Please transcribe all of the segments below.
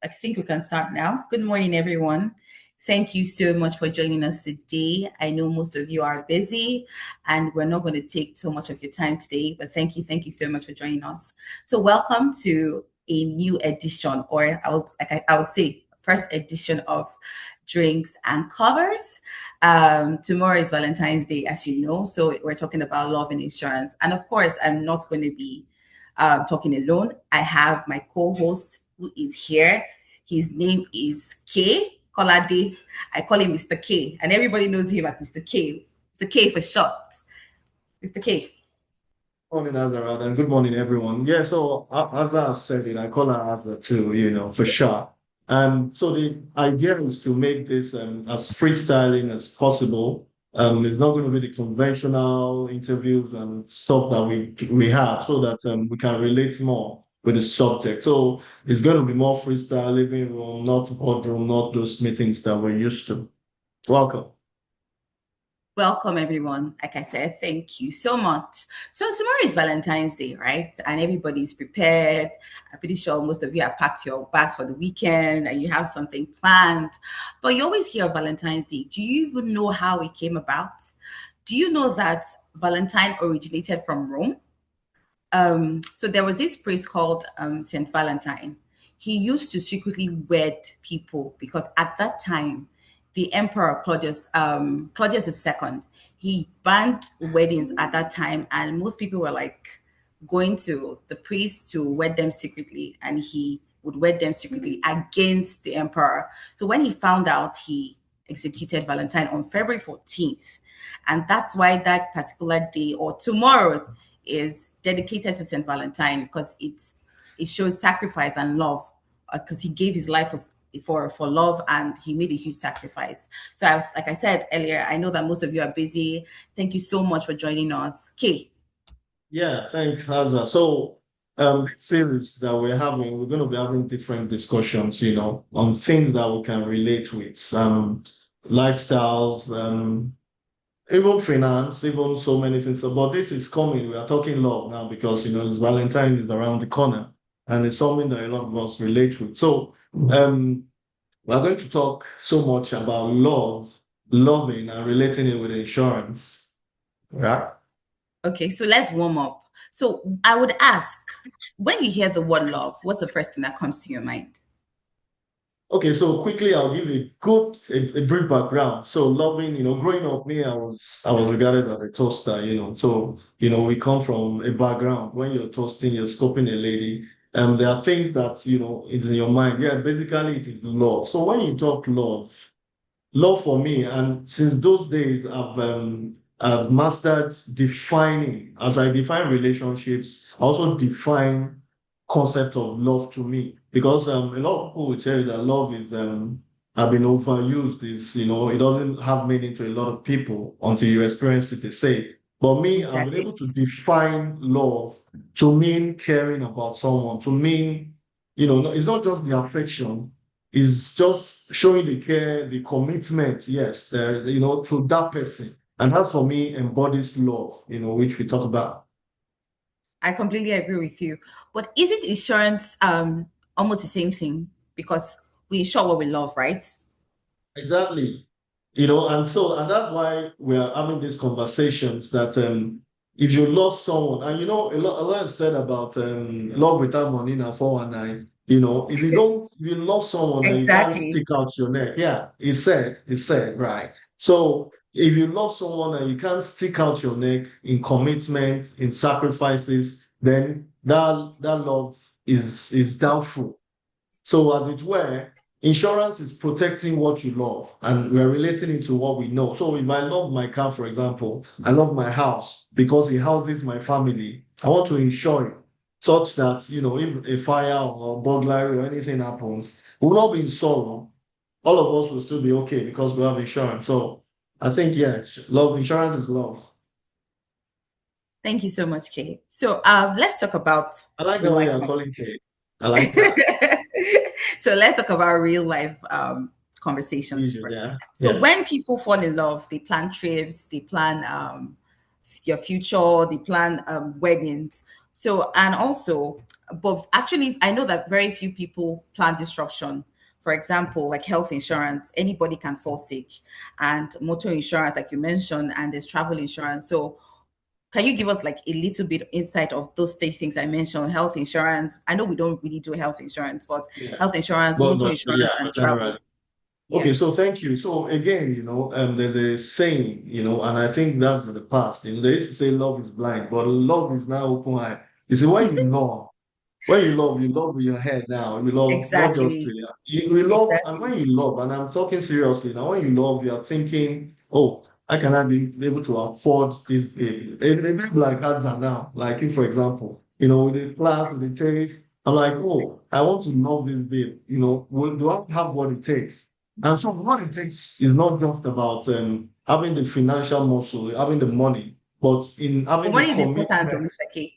I think we can start now. Good morning, everyone. Thank you so much for joining us today. I know most of you are busy and we're not going to take too much of your time today, but thank you so much for joining us. So welcome to a new edition, or I would say first edition of Drinks and Covers. Tomorrow is Valentine's Day, as you know, so we're talking about love and insurance. And of course, I'm not going to be talking alone. I have my co-host who is here. His name is K. Kolade. I call him Mr. K, and everybody knows him as Mr. K. Mr. K for short. Mr. K. Morning, Azara, and good morning, everyone. Yeah, so Azza said it, I call her Azza too, for sure. And so the idea is to make this as freestyling as possible. It's not going to be the conventional interviews and stuff that we have, so that we can relate more with the subject. So it's going to be more freestyle, living room, not boardroom, not those meetings that we're used to. Welcome. Welcome, everyone. Like I said, thank you so much. So tomorrow is Valentine's Day, right? And everybody's prepared. I'm pretty sure most of you have packed your bags for the weekend and you have something planned. But you always hear of Valentine's Day. Do you even know how it came about? Do you know that Valentine originated from Rome? So there was this priest called Saint Valentine. He used to secretly wed people because at that time, the Emperor Claudius II, he banned weddings at that time, and most people were like going to the priest to wed them secretly, and he would wed them secretly against the emperor. So when he found out, he executed Valentine on February 14th. And that's why that particular day or tomorrow is dedicated to Saint Valentine because it shows sacrifice and love because he gave his life for love and he made a huge sacrifice. So I was like I said earlier, I know that most of you are busy. Thank you so much for joining us. Kay. Yeah, thanks, Hazza. So, series that we're going to be having different discussions, on things that we can relate with, lifestyles, even finance, even so many things. So, but this is coming. We are talking love now because, it's Valentine is around the corner and it's something that a lot of us relate with. So, we're going to talk so much about loving and relating it with insurance. Yeah. Okay, so let's warm up. So I would ask, when you hear the word love, what's the first thing that comes to your mind? Okay, so quickly I'll give a brief background. So loving, growing up, me, I was regarded as a toaster, So, we come from a background. When you're toasting, you're scoping a lady. There are things that, it's in your mind. Yeah, basically it is love. So when you talk love for me, and since those days I've mastered defining, as I define relationships, I also define concept of love to me. Because a lot of people will tell you that love is have been overused, is it doesn't have meaning to a lot of people until you experience it, they say. But me, I've been Exactly. able to define love to mean caring about someone, to mean, it's not just the affection, is just showing the care, the commitment, yes, to that person. And that for me embodies love, which we talk about. I completely agree with you. But isn't insurance almost the same thing? Because we insure what we love, right? Exactly. And that's why we are having these conversations that if you love someone, and a lot is said about love without money now 419. If you love someone and you can't Exactly. stick out your neck, yeah, it's said, right. So if you love someone and you can't stick out your neck in commitment, in sacrifices, then that love is doubtful. So, as it were, insurance is protecting what you love, and we're relating it to what we know. So, if I love my car, for example, I love my house because it houses my family, I want to insure it such that, if a fire or burglary or anything happens, we will not be in sorrow. All of us will still be okay because we have insurance. So, I think, yeah, love insurance is love. Thank you so much, Kay. So let's talk about I like the real way life. you're calling Kate. I like that. So let's talk about real life conversations. Usually, yeah. So Yeah. when people fall in love, they plan trips, they plan your future, they plan weddings. So and also But actually, I know that very few people plan disruption. For example, like health insurance, anybody can fall sick, and motor insurance, like you mentioned, and there's travel insurance. So, can you give us like a little bit of insight of those three things I mentioned? Health insurance. I know we don't really do health insurance, but Yeah. health insurance, But motor but yeah, insurance, and travel. generally. Yeah. Okay, so thank you. So again, there's a saying, and I think that's the past. They used to say love is blind, but love is now open eye. You see, when you love with your head now. You love not just Exactly. prayer. You love, and Exactly. when you love, and I'm talking seriously now, when you love, you are thinking, oh, I cannot be able to afford this baby. A baby like us are now, like you, for example, with the class, with the taste, I'm like, oh, I want to love this babe. Do I have what it takes? And so what it takes is not just about having the financial muscle, having the money, but in But having the money is important to commitment. Mr. K.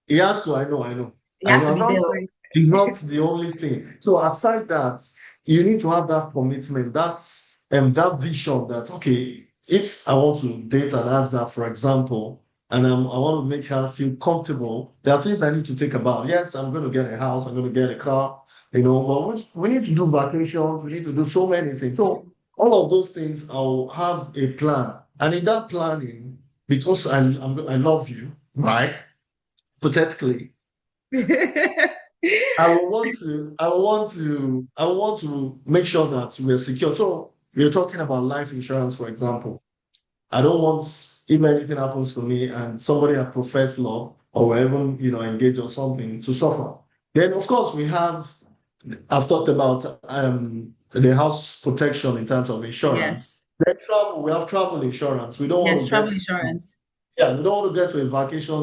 He has to, I know, I know, It I has know. to I'm be there. not saying it's not the only thing. So aside that, you need to have that commitment, that vision that okay, if I want to date an Asda, for example, and I want to make her feel comfortable, there are things I need to think about. Yes, I'm going to get a house, I'm going to get a car, but we need to do vacations, we need to do so many things. So all of those things, I'll have a plan, and in that planning, because I love you, right? Hypothetically, I want to make sure that we're secure. So we're talking about life insurance, for example. I don't want, if anything happens to me and somebody I profess love or we're even, engaged or something, to suffer. Then of course I've talked about the house protection in terms of insurance. Yes. Then travel, we have travel insurance. We don't Yes. want to Travel get insurance. yeah, we don't want to get to a vacation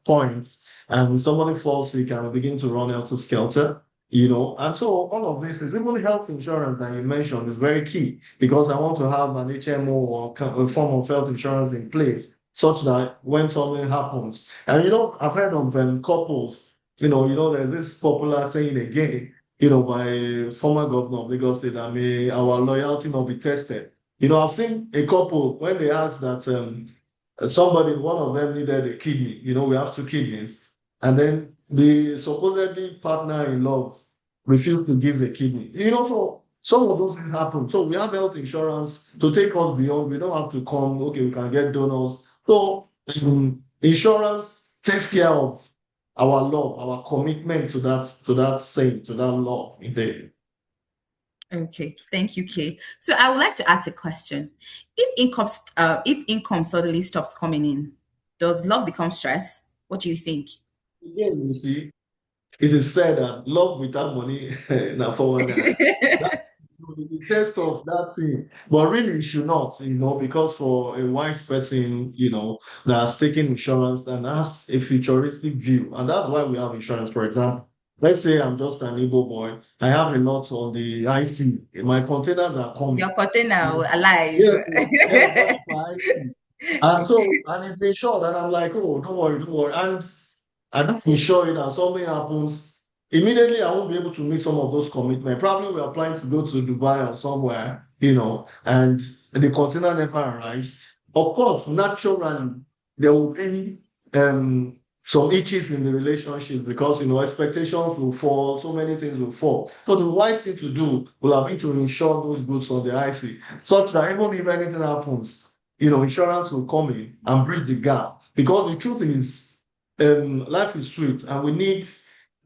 point and somebody falls sick and we begin to run out of skelter. And so all of this is even health insurance that you mentioned is very key because I want to have an HMO or a form of health insurance in place such that when something happens, and I've heard of couples, there's this popular saying again, by former governor of Lagos State that may our loyalty not be tested. I've seen a couple when they asked that one of them needed a kidney. We have two kidneys. And then the supposedly partner in love refused to give the kidney. So some of those things happen. So we have health insurance to take us beyond. We don't have to come, okay, we can get donors. So insurance takes care of our love, our commitment to that saying, to that love indeed. Okay, thank you, Kay. So I would like to ask a question. If income suddenly stops coming in, does love become stress? What do you think? Again, you see, it is said that love without money, now for one that the test of that thing. But really, it should not, because for a wise person, that has taken insurance and has a futuristic view, and that's why we have insurance. For example, let's say I'm just an Igbo boy, I have a lot on the IC, my containers are coming. Your container Yes, alive. yes, yes, that's my IC. And it's insured, and I'm like, oh, don't worry, don't worry. And I don't insure it, and something happens, immediately I won't be able to meet some of those commitments. Probably we're planning to go to Dubai or somewhere, and the container never arrives. Of course, naturally, there will be some itches in the relationship because expectations will fall, so many things will fall. So the wise thing to do will have been to insure those goods on the IC, such that even if anything happens, insurance will come in and bridge the gap. Because the truth is, life is sweet, and we need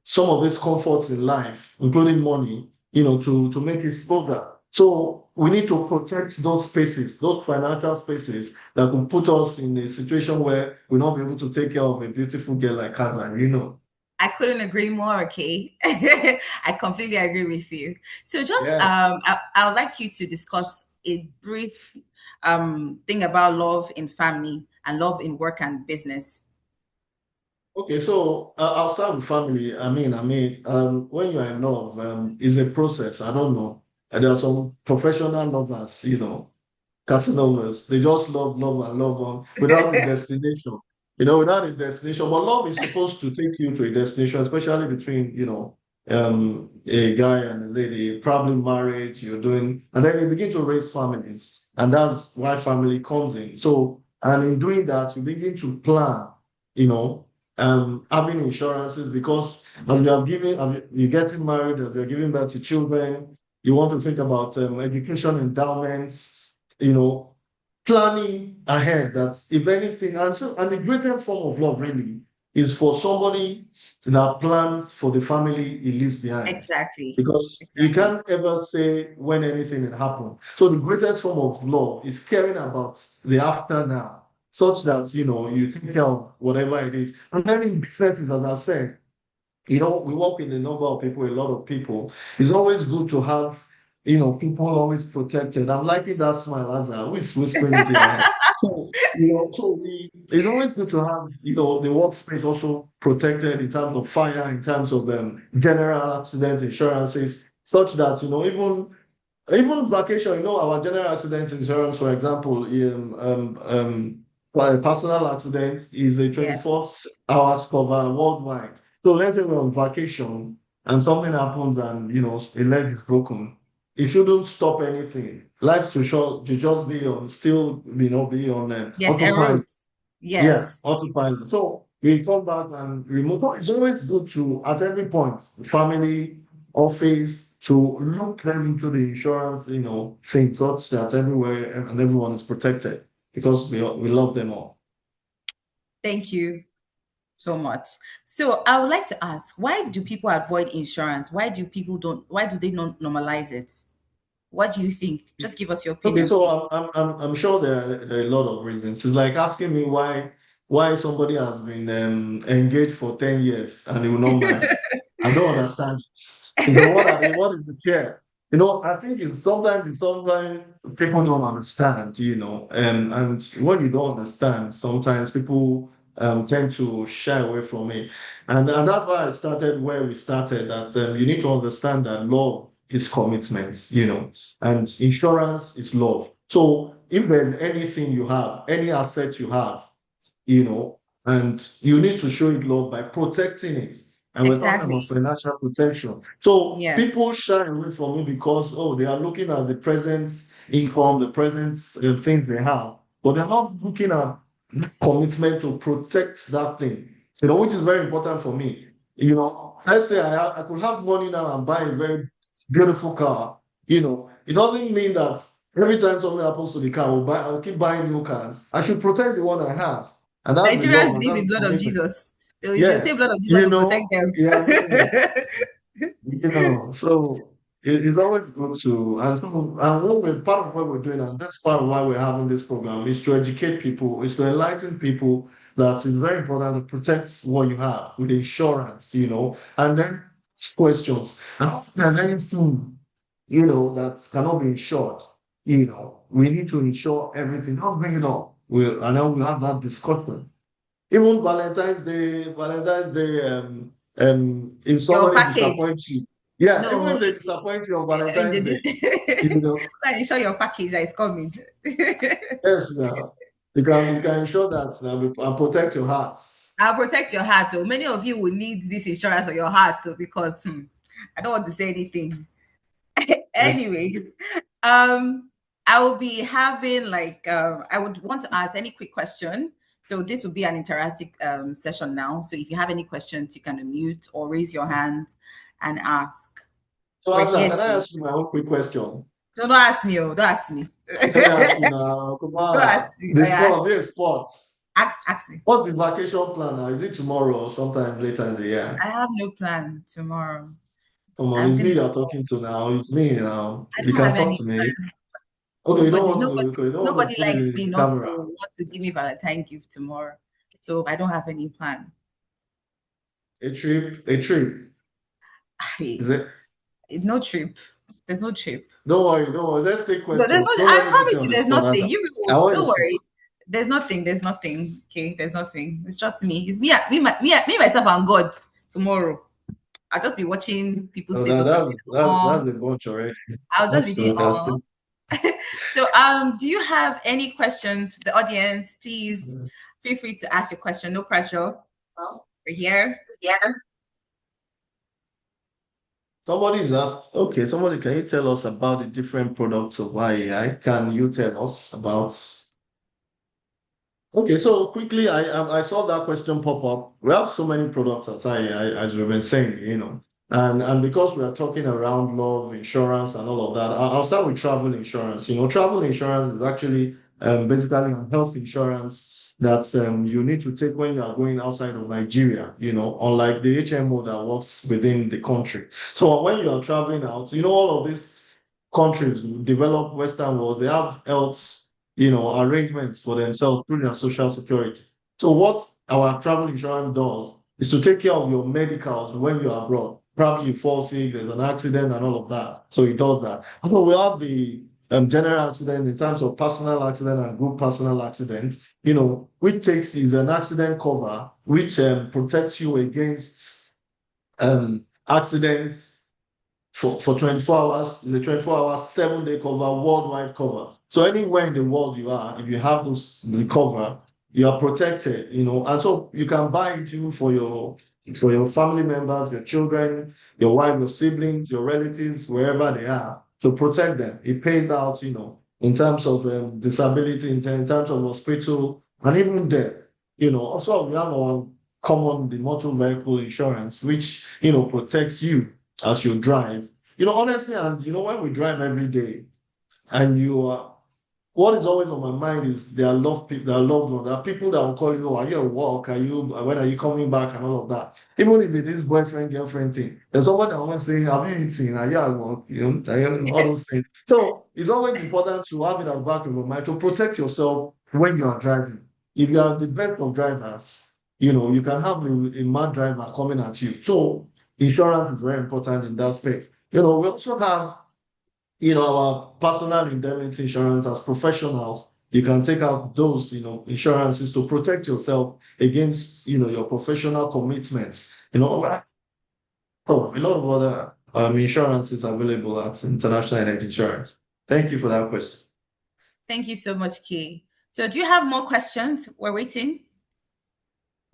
some of these comforts in life, including money, to make it smoother. So we need to protect those spaces, those financial spaces that will put us in a situation where we'll not be able to take care of a beautiful girl like Kazan. I couldn't agree more, okay? I completely agree with you. So just Yeah. I would like you to discuss a brief thing about love in family and love in work and business. Okay, so I'll start with family. When you're in love, it's a process. I don't know. And there are some professional lovers, Casinos, they just love, love, and love on without a destination. Without a destination. But love is supposed to take you to a destination, especially between, a guy and a lady, probably marriage, you're doing, and then you begin to raise families. And that's why family comes in. So, and in doing that, you begin to plan, you know. having insurances because as you are giving, as you're getting married, as you're giving birth to children, you want to think about education endowments, planning ahead that if anything, and the greatest form of love really is for somebody that plans for the family he leaves behind. Exactly. Because you Exactly. can't ever say when anything will happen. So the greatest form of love is caring about the after now, such that you take care of whatever it is. And then in businesses, as I said, we work with a number of people, a lot of people. It's always good to have, people always protected. I'm liking that smile as I was whispering it in my head. It's always good to have, the workspace also protected in terms of fire, in terms of general accident insurances, such that, even vacation, our general accident insurance, for example, personal accident is a Yes. 24 hours cover worldwide. So let's say we're on vacation and something happens and a leg is broken. It shouldn't stop anything. Life to short to just be on still, be on Yes, autopilot. erode. Yeah, Yes. autopilot. So we come back and remove. So it's always good to, at every point, family, office, to look them into the insurance, thing, such that everywhere and everyone is protected because we love them all. Thank you so much. So I would like to ask, why do people avoid insurance? Why do they not normalize it? What do you think? Just give us your Okay, opinion, so please. I'm sure there are a lot of reasons. It's like asking me why somebody has been engaged for 10 years and he will not marry. I don't understand. What is the care? I think it's sometimes people don't understand, and when you don't understand, sometimes people tend to shy away from it. And that's why I started where we started, that you need to understand that love is commitment, and insurance is love. So if there's anything you have, any asset you have, you know, and you need to show it love by protecting it. And we're talking about Exactly. financial protection. So Yes. people shy away from it because, oh, they are looking at the present income, the present things they have, but they're not looking at commitment to protect that thing, which is very important for me. Let's say I could have money now and buy a very beautiful car. It doesn't mean that every time something happens to the car, I'll keep buying new cars. I should protect the one I have. And that's the Nigerians law, and believe that's in the blood of commitment. Jesus. They'll Yeah. say blood of Jesus You will protect know, them. yeah, so it's always good to, and what we're part of what we're doing, and that's part of why we're having this program, is to educate people, is to enlighten people that it's very important to protect what you have with insurance, and then ask questions. And often there's anything, that cannot be insured, we need to insure everything. Don't bring it up. And then we'll have that discussion. Even Valentine's Day, if Your somebody package. disappoints you, yeah, even No, if they disappoint you on and Valentine's Day, you know, so ensure your package that is coming. yes, now you can ensure that now and protect your hearts. I'll protect your heart. So many of you will need this insurance for your heart too, because I don't want to say anything. Yes. Anyway, um, I will be having I would want to ask any quick question. So this will be an interactive session now. So if you have any questions, you can unmute or raise your hand and ask. So, We're Asa, here can I to. ask you my own quick question? No, don't ask me. Oh, don't ask me. Let me ask you now. Come Don't ask on, me. the I ask. sport, this sports. Ask me. What's the vacation plan now? Is it tomorrow or sometime later in the year? I have no plan tomorrow. Come on, I'm it's me gonna. you're talking to now. It's me now. I You don't can have talk any to me. plan. Okay, you don't Nobody, want to. nobody, Okay, you don't want nobody to put it likes in me the enough to camera. want to give me Valentine gift tomorrow. So I don't have any plan. A trip. Is Hey, it? it's no trip. There's no trip. Don't worry, don't worry. Let's take No, there's no. questions. Don't let I me put you promise on you, the there's spot, nothing. Asa. You I people, want you don't to see. worry. There's nothing. There's nothing. Okay, there's nothing. It's just me. It's me, myself, and God. Tomorrow, I'll just be watching people's Oh, that, status and that's say, that's "Oh," that's a bunch already. I'll just be That's doing, "Oh." fantastic. So, do you have any questions, the audience? Please feel free to ask your question. No pressure. We're here. Somebody is asked, okay, somebody, can you tell us about the different products of AI? Can you tell us about? Okay, so quickly, I saw that question pop up. We have so many products as we've been saying, and because we are talking around love insurance and all of that, I'll start with travel insurance. Travel insurance is actually basically a health insurance that you need to take when you are going outside of Nigeria. Unlike the HMO that works within the country. So when you are traveling out, all of these countries, developed Western world, they have health arrangements for themselves through their social security. So what our travel insurance does is to take care of your medicals when you're abroad. Probably you fall sick, there's an accident and all of that. So it does that. So we have the general accident in terms of personal accident and group personal accident, which takes is an accident cover, which protects you against accidents for 24 hours. Is a 24-hour, 7-day cover, worldwide cover. So anywhere in the world you are, if you have the cover, you are protected, and so you can buy it even for your family members, your children, your wife, your siblings, your relatives, wherever they are, to protect them. It pays out, in terms of disability, in terms of hospital, and even death. Also we have our common the motor vehicle insurance, which protects you as you drive. Honestly, and when we drive every day, and you are what is always on my mind is their loved people, their loved ones. There are people that will call you, oh, are you at work? When are you coming back? And all of that. Even if it is boyfriend, girlfriend thing. There's someone that always saying, have you eaten? Are you at work? All those things. So it's always important to have it at the back of your mind to protect yourself when you are driving. If you are the best of drivers, you can have a mad driver coming at you. So insurance is very important in that space. We also have our personal indemnity insurance as professionals. You can take out those, insurances to protect yourself against, your professional commitments. A lot of other insurances available at International Energy Insurance. Thank you for that question. Thank you so much, Kay. So, do you have more questions? We're waiting.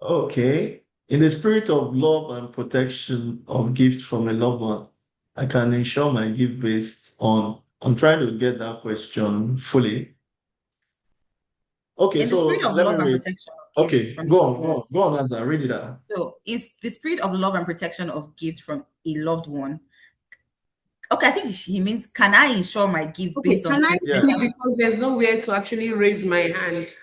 Okay. In the spirit of love and protection of gift from a loved one, I can ensure my gift based on. I'm trying to get that question fully. Okay, In the spirit so of let me love and read. protection of gifts Okay, from a go loved on, go one. on, go on, Azar. Read it out. So, in the spirit of love and protection of gift from a loved one. Okay, I think he means, can I insure my gift Okay, based on can I speak sentimental? Yes. because there's nowhere to actually raise my hand?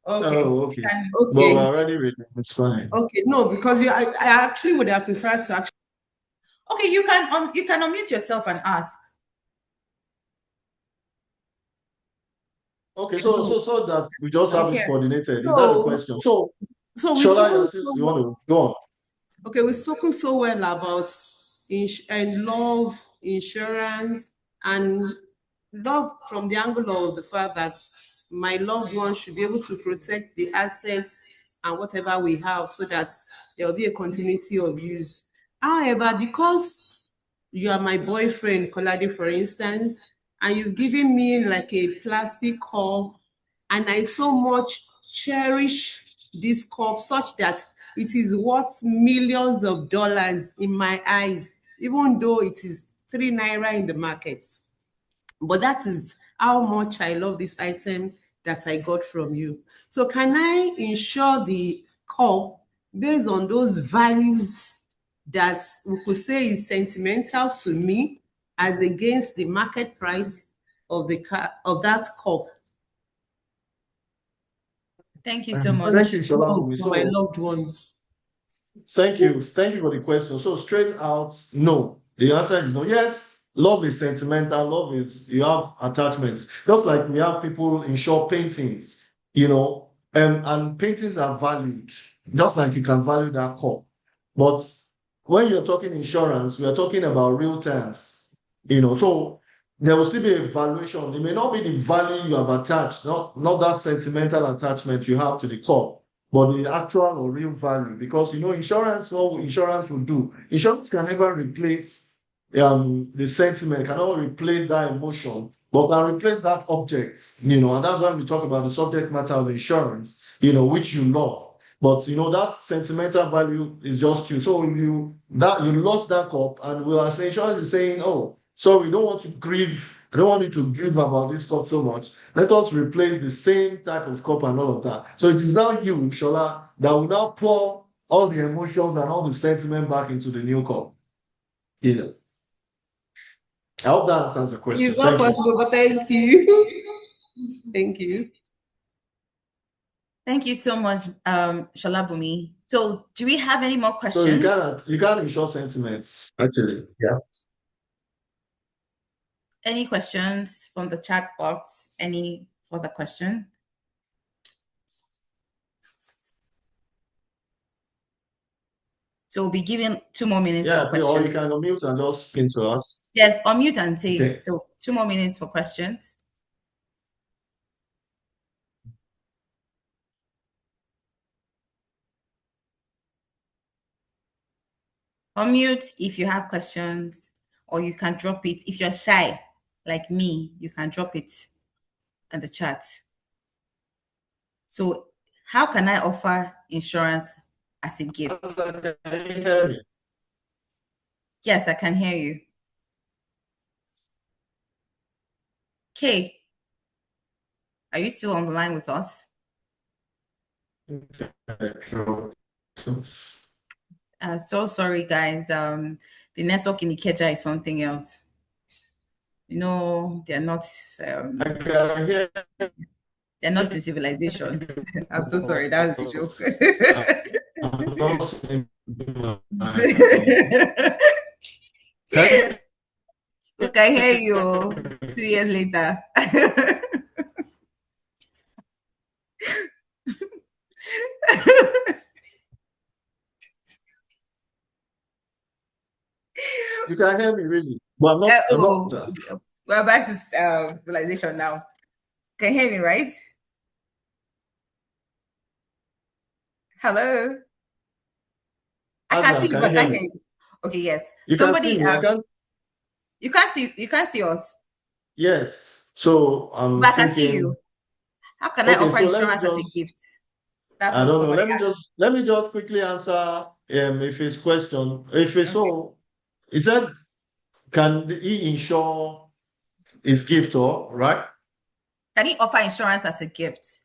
Okay, Oh, okay. can But we're Okay, already reading. It's fine. okay, no, because I actually would have preferred to actually. okay, you can unmute yourself and ask. Okay, so that we just She's have it here. coordinated. Is that the So, question? So, so we've Shola, spoken you so want to go on? okay, we've spoken so well about and love, insurance, and love from the angle of the fact that my loved one should be able to protect the assets and whatever we have so that there will be a continuity of use. However, because you are my boyfriend, Kolade, for instance, and you've given me like a plastic cup, and I so much cherish this cup such that it is worth millions of dollars in my eyes, even though it is 3 naira in the market. But that is how much I love this item that I got from you. So can I insure the cup based on those values that we could say is sentimental to me as against the market price of of that cup Thank you so Thank much. you, Shola, love for me. for my So, loved ones? thank you for the question. So, straight out, no. The answer is no. Yes, love is sentimental. Love is you have attachments. Just like we have people insure paintings, and paintings are valued. Just like you can value that cup. But when you're talking insurance, we are talking about real terms. So there will still be a valuation. It may not be the value you have attached, not that sentimental attachment you have to the cup, but the actual or real value. Because insurance, what insurance will do, insurance can never replace the sentiment, cannot replace that emotion, but can replace that object. And that's when we talk about the subject matter of insurance, which you love. But that sentimental value is just you. So if you lost that cup, and we are saying insurance is saying, oh, sorry, we don't want to grieve I don't want you to grieve about this cup so much. Let us replace the same type of cup and all of that. So it is now you, Shola, that will now pour all the emotions and all the sentiment back into the new cup. You know. I hope that answers the question. It's not Thank you. possible, but thank you. Thank you. Thank you so much, Shalabumi. So do we have any more So you questions? can't insure sentiments, actually. Yeah. Any questions from the chat box? Any further question? So we'll be giving 2 more minutes for Yeah, please, or you questions. can unmute and just pin to us. Yes, unmute and say. Okay. So 2 more minutes for questions. Unmute if you have questions, or you can drop it. If you're shy, like me, you can drop it in the chat. So how can I offer insurance as a gift? Can you hear me? Yes, I can hear you. Kay, are you still on the line with us? So sorry, guys. The network in Ikeja is something else. You know, they're not. I can hear They're not in civilization. I'm so sorry. That was a joke. I'm not saying can We can hear you 2 years later. you can hear me really? But I'm Oh, not we're back to civilization now. Can you hear me, right? Hello. I can see Adnan, you, can but you I hear can't me? hear you. Okay, yes. You can see Somebody, me. I can't. you can't see us, Yes. So I'm but I can see thinking, you. How can I okay, offer so let me insurance as a just gift? That's I what don't know. somebody asked. Let me just quickly answer if it's question. If it's Okay. so, he said, can he insure his gift or right? Can he offer insurance as a gift?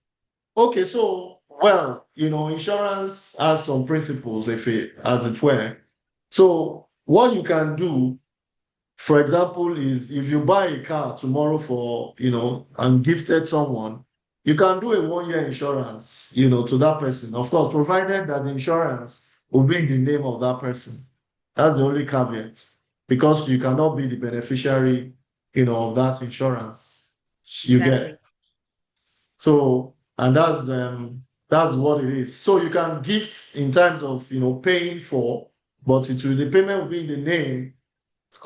Okay, so well, insurance has some principles, if it as it were. So what you can do, for example, is if you buy a car tomorrow for, and gifted someone, you can do a 1 year insurance, to that person. Of course, provided that the insurance will be in the name of that person. That's the only caveat, because you cannot be the beneficiary, of that insurance you Exactly. get. So, and that's what it is. So you can gift in terms of paying for, but the payment will be in the name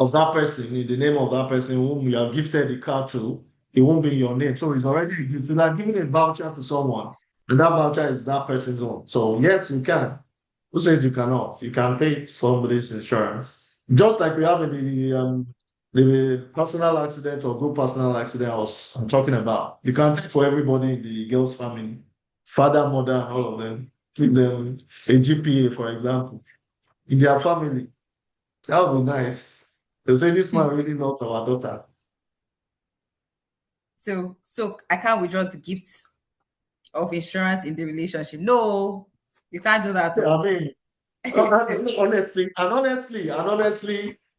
of that person, in the name of that person whom you have gifted the car to. It won't be your name. So it's already a gift. You're like giving a voucher to someone, and that voucher is that person's own. So yes, you can. Who says you cannot? You can pay somebody's insurance. Just like we have in the personal accident or group personal accident I'm talking about. You can take for everybody in the girl's family, father, mother, and all of them. Give them a GPA, for example, in their family. That would be nice. They say this man really loves our daughter. So I can't withdraw the gifts of insurance in the relationship. No, you can't do that. I Oh. mean, honestly,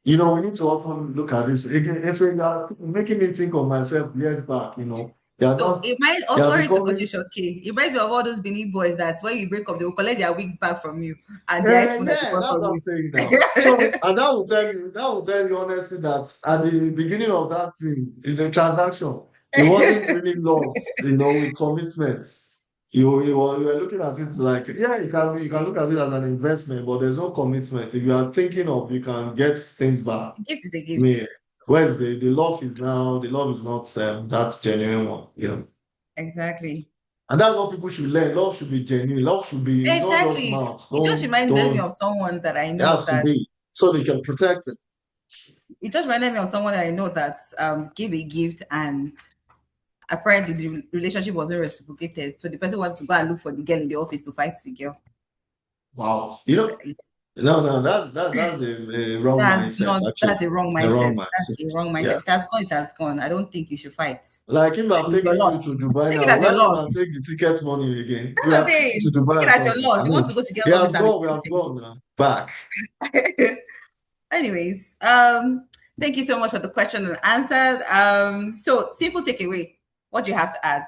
we need to often look at this. Again, if you are making me think of myself years back, they are So not, it might, oh, they are sorry to cut you becoming, short, K. It might be of all those Benin boys that when you break up, they will collect their wigs back from you and the iPhone that they yeah, bought that's from what I'm you. saying now. So, and that will tell you honestly that at the beginning of that thing is a transaction. It wasn't really love, with commitments. You were looking at it like, yeah, you can look at it as an investment, but there's no commitment. If you are thinking of you can get things back. Gift is a I gift. mean, where's the love is now? The love is not that genuine one. Exactly. And that's what people should learn. Love should be genuine. Love should be not just Exactly. mouth. It just reminded me Don't of someone that I It know has to that be so they can protect it. it just reminded me of someone that I know that gave a gift and apparently the relationship wasn't reciprocated. So the person wanted to go and look for the girl in the office to fight the girl. Wow. No, that's a wrong That's mindset, not, actually. that's a wrong A wrong mindset. That's mindset. a wrong mindset. Yeah. It has gone, it has gone. I don't think you should fight. Like if I'm And your taking you loss. to Dubai Take it now, as your why loss. not take the ticket money again? We That's have the been to thing. Take Dubai it or as your something. loss. I You want mean, to go to get he all has visa and gone, we have gone now. Back. anyways, thank you so much for the question and answers. So simple takeaway. What do you have to add?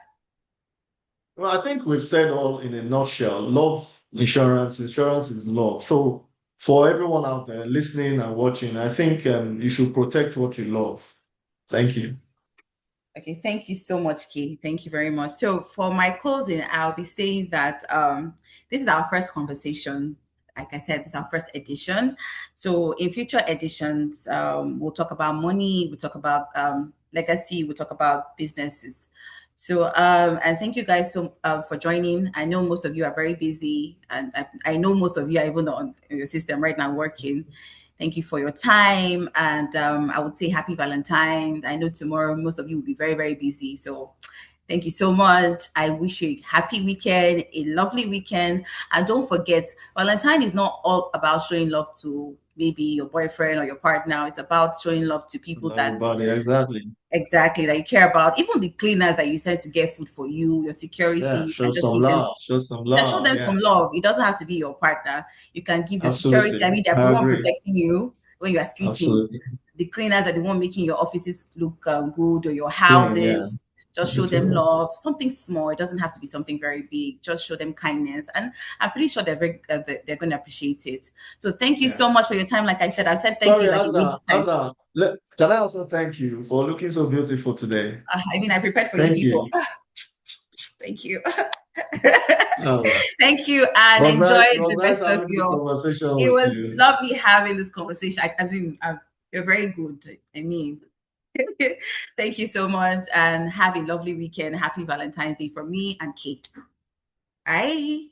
Well, I think we've said all in a nutshell. Love insurance, insurance is love. So for everyone out there listening and watching, I think you should protect what you love. Thank you. Okay, thank you so much, Kay. Thank you very much. So for my closing, I'll be saying that this is our first conversation. Like I said, this is our first edition. So in future editions, we'll talk about money, we'll talk about legacy, we'll talk about businesses. So and thank you guys so for joining. I know most of you are very busy, and I know most of you are even on your system right now working. Thank you for your time. And I would say happy Valentine. I know tomorrow most of you will be very, very busy. So thank you so much. I wish you a happy weekend, a lovely weekend. And don't forget, Valentine is not all about showing love to maybe your boyfriend or your partner. It's about showing love to people that Everybody, exactly. exactly that you care about. Even the cleaners that you send to get food for you, your security, Yeah, you show can just some give them, love. Show some yeah, show love. them Yeah, some love. It doesn't have to be your partner. You can give your security. I absolutely. mean, they're the I one agree. protecting you when you are sleeping. Absolutely. The cleaners are the one making your offices look good or your Clean, yeah. houses. Just show them Beautiful. love. Something small. It doesn't have to be something very big. Just show them kindness, and I'm pretty sure they're going to appreciate it. So thank you Yeah. so much for your time. Like I said, I've said thank Sorry, you like a million times. can I also thank you for looking so beautiful today? I mean, I prepared for you Thank people. you. Thank you. All right. Thank you, and enjoy It was the nice rest of having this your. conversation It with was you. lovely having this conversation. As in, you're very good. I mean, thank you so much, and have a lovely weekend. Happy Valentine's Day from me and Kate. Bye.